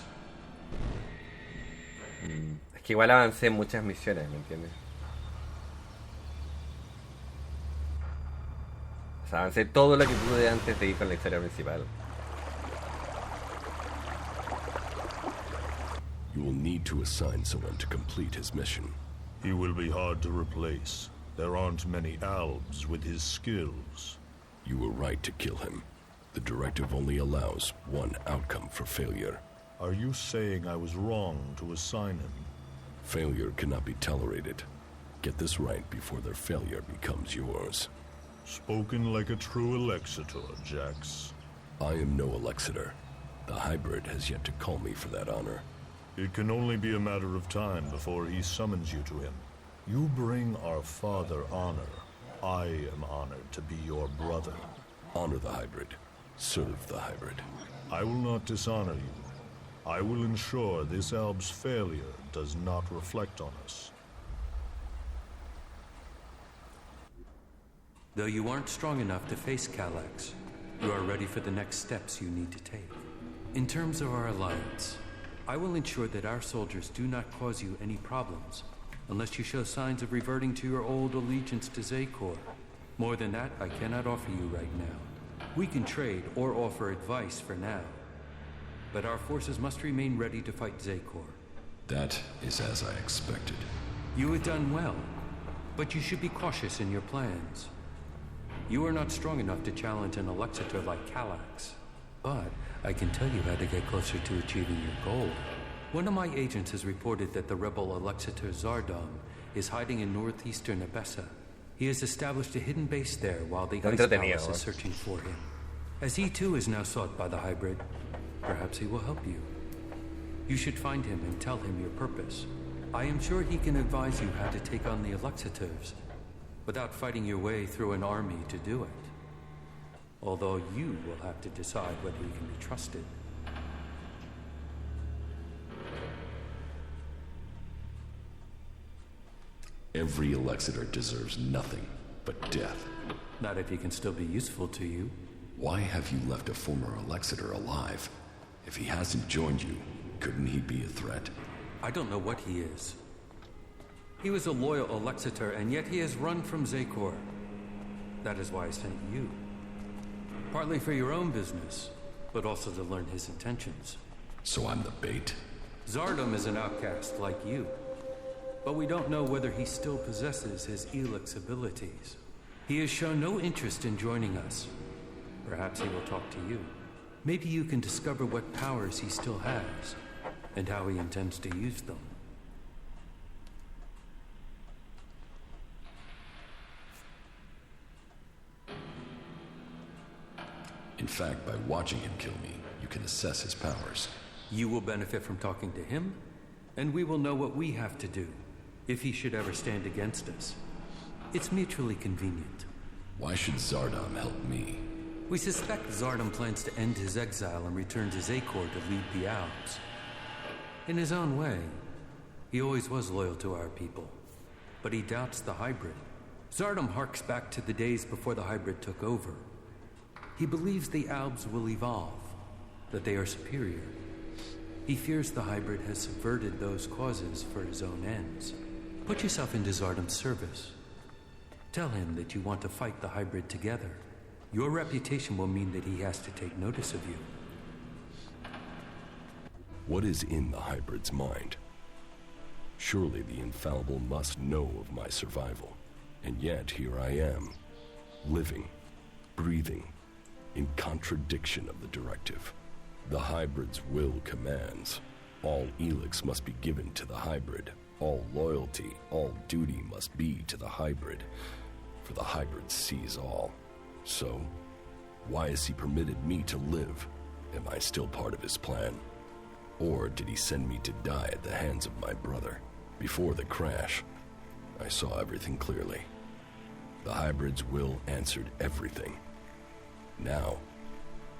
Es que igual avancé en muchas misiones, ¿me entiendes? O sea, avancé todo lo que pude antes de ir con la historia principal. You will need to assign someone to complete his mission. He will be hard to replace. There aren't many Albs with his skills. You were right to kill him. The directive only allows one outcome for failure. Are you saying I was wrong to assign him? Failure cannot be tolerated. Get this right before their failure becomes yours. Spoken like a true Alexitor, Jax. I am no Alexitor. The hybrid has yet to call me for that honor. It can only be a matter of time before he summons you to him. You bring our father honor. I am honored to be your brother. Honor the hybrid. Serve the hybrid. I will not dishonor you. I will ensure this Alb's failure does not reflect on us. Though you aren't strong enough to face Kalax, you are ready for the next steps you need to take. In terms of our alliance, I will ensure that our soldiers do not cause you any problems, unless you show signs of reverting to your old allegiance to Zekor. More than that, I cannot offer you right now. We can trade or offer advice for now, but our forces must remain ready to fight Zekor. That is as I expected. You have done well, but you should be cautious in your plans. You are not strong enough to challenge an Alexitor like Kalax, but I can tell you how to get closer to achieving your goal. One of my agents has reported that the rebel Alexitor Zardom is hiding in northeastern Abessa. He has established a hidden base there while the Ice Palace is searching for him. As he too is now sought by the hybrid, perhaps he will help you. You should find him and tell him your purpose. I am sure he can advise you how to take on the Alexitors without fighting your way through an army to do it. Although you will have to decide whether he can be trusted. Every Alexitor deserves nothing but death. Not if he can still be useful to you. Why have you left a former Alexitor alive? If he hasn't joined you, couldn't he be a threat? I don't know what he is. He was a loyal Alexitor, and yet he has run from Zekor. That is why I sent you. Partly for your own business, but also to learn his intentions. So I'm the bait? Zardom is an outcast like you. But we don't know whether he still possesses his ELEX abilities. He has shown no interest in joining us. Perhaps he will talk to you. Maybe you can discover what powers he still has, and how he intends to use them. In fact, by watching him kill me, you can assess his powers. You will benefit from talking to him, and we will know what we have to do, if he should ever stand against us. It's mutually convenient. Why should Zardom help me? We suspect Zardom plans to end his exile and return to Zekor to lead the Alps. In his own way, he always was loyal to our people, but he doubts the hybrid. Zardom harks back to the days before the hybrid took over. He believes the Albs will evolve, that they are superior. He fears the hybrid has subverted those causes for his own ends. Put yourself into Zardom's service. Tell him that you want to fight the hybrid together. Your reputation will mean that he has to take notice of you. What is in the hybrid's mind? Surely the infallible must know of my survival. And yet here I am, living, breathing, in contradiction of the directive. The hybrid's will commands. All ELEX must be given to the hybrid. All loyalty, all duty must be to the hybrid, for the hybrid sees all. So, why has he permitted me to live? Am I still part of his plan? Or did he send me to die at the hands of my brother? Before the crash, I saw everything clearly. The hybrid's will answered everything. Now,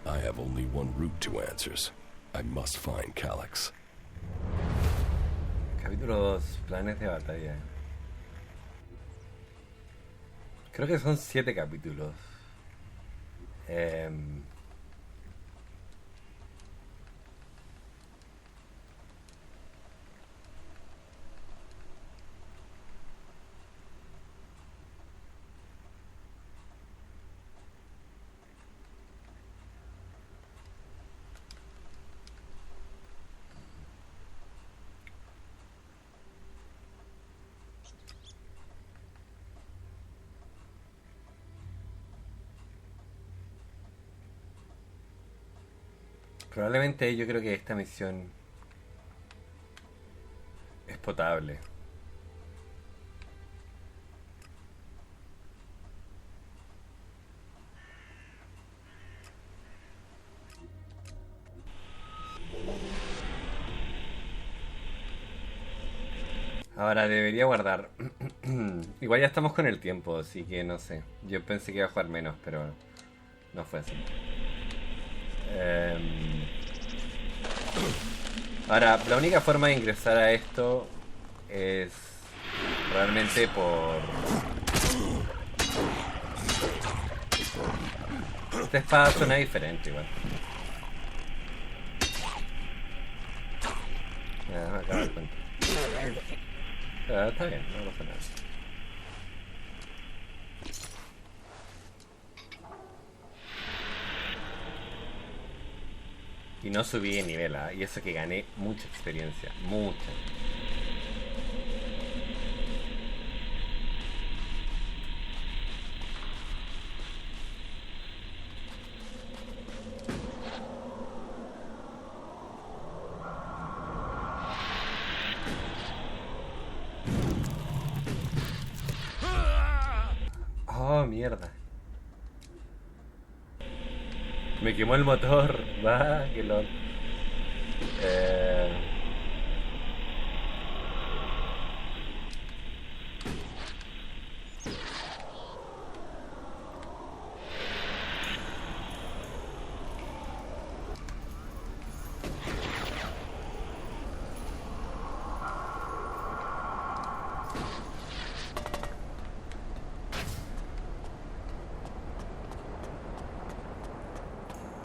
I have only one route to answers. I must find Calyx. Capítulo 2, planes de batalla. Creo que son 7 capítulos. Probablemente yo creo que esta misión es potable. Ahora debería guardar. Igual ya estamos con el tiempo, así que no sé. Yo pensé que iba a jugar menos, pero no fue así. Ahora, la única forma de ingresar a esto es realmente por... Esta espada suena diferente igual. Ya, me acabo de dar cuenta. Está bien, no pasa nada. Y no subí de nivel, ¿eh? Y eso que gané mucha experiencia, mucha. Oh, mierda. Me quemó el motor. Va, que lo...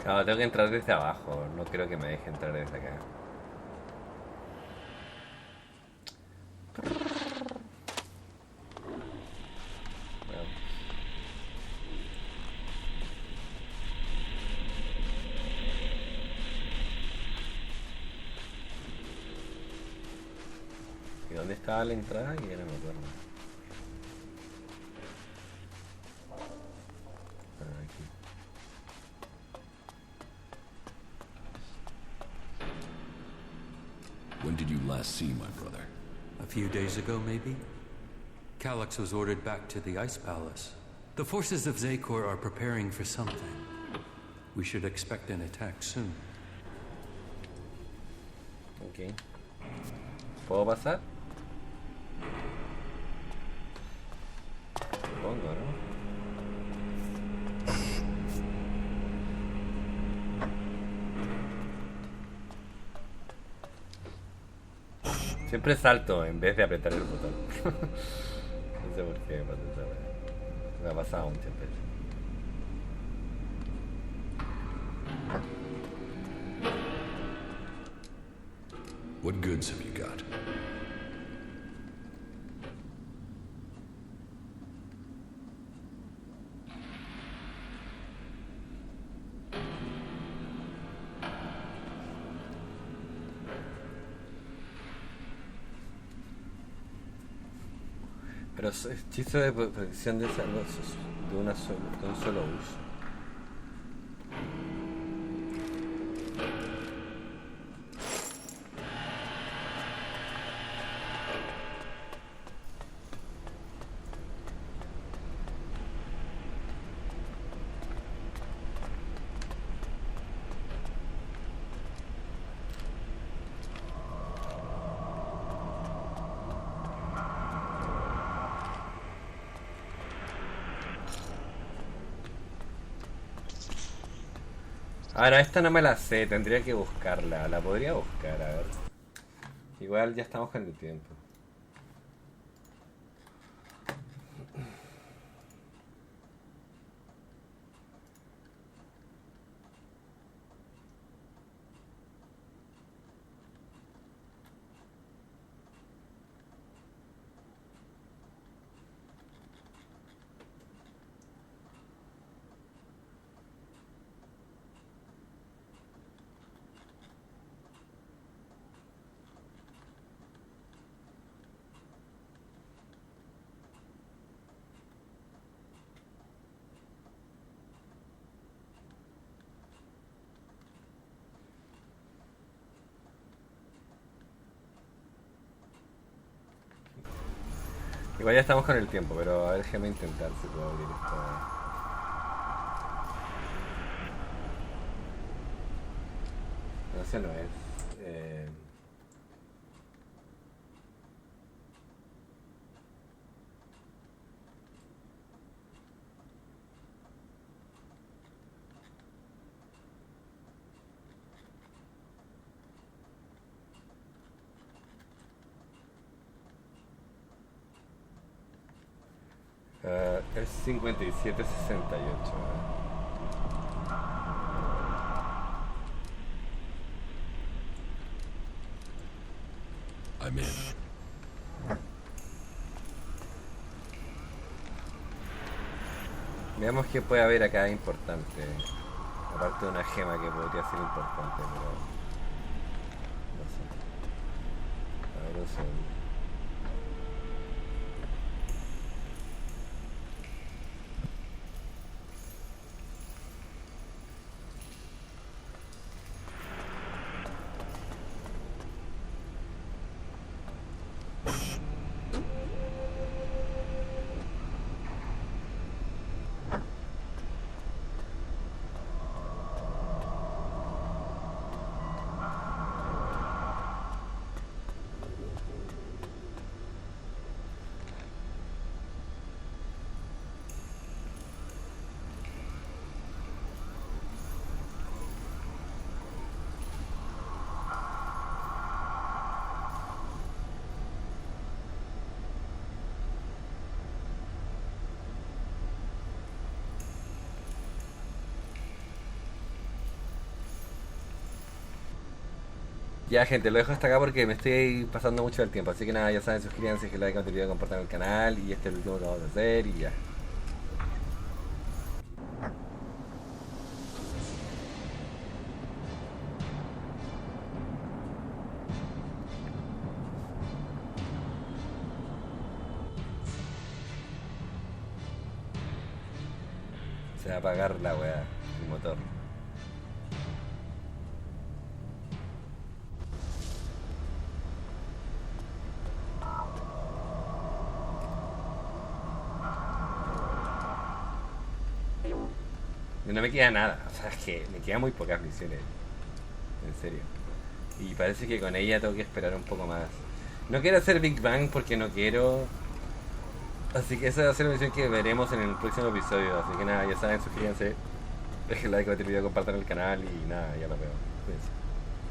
No, tengo que entrar desde abajo. No creo que me deje entrar desde acá. Bueno. ¿Y dónde estaba la entrada? Que ya no me acuerdo. Aquí. When did you last see my brother? A few days ago, maybe? Calyx was ordered back to the Ice Palace. The forces of Zakor are preparing for something. We should expect an attack soon. Ok. ¿Puedo pasar? Supongo, ¿no? Siempre salto en vez de apretar el botón. No sé por qué me pasa esa vez. Me ha pasado muchas veces. What goods have you got? Pero es hechizo de protección de salud de un solo uso. Ahora, esta no me la sé, tendría que buscarla. La podría buscar, a ver. Igual ya estamos con el tiempo. Igual ya estamos con el tiempo, pero a ver, déjame intentar si puedo abrir esto. No, ese no es. Es 5768. I'm in. Veamos qué puede haber acá importante. Aparte de una gema que podría ser importante, pero no sé. A ver un segundo. Ya, gente, lo dejo hasta acá porque me estoy pasando mucho del tiempo. Así que nada, ya saben, suscríbanse, que like, compartan, compartan el canal. Y este es el último que vamos a hacer y ya. Se va a apagar la weá, el motor. No me queda nada, o sea, es que me quedan muy pocas misiones, en serio. Y parece que con ella tengo que esperar un poco más. No quiero hacer Big Bang porque no quiero. Así que esa va a ser una misión que veremos en el próximo episodio. Así que nada, ya saben, suscríbanse, dejen like, compartan el video, compartan el canal y nada, ya lo veo. Cuídense.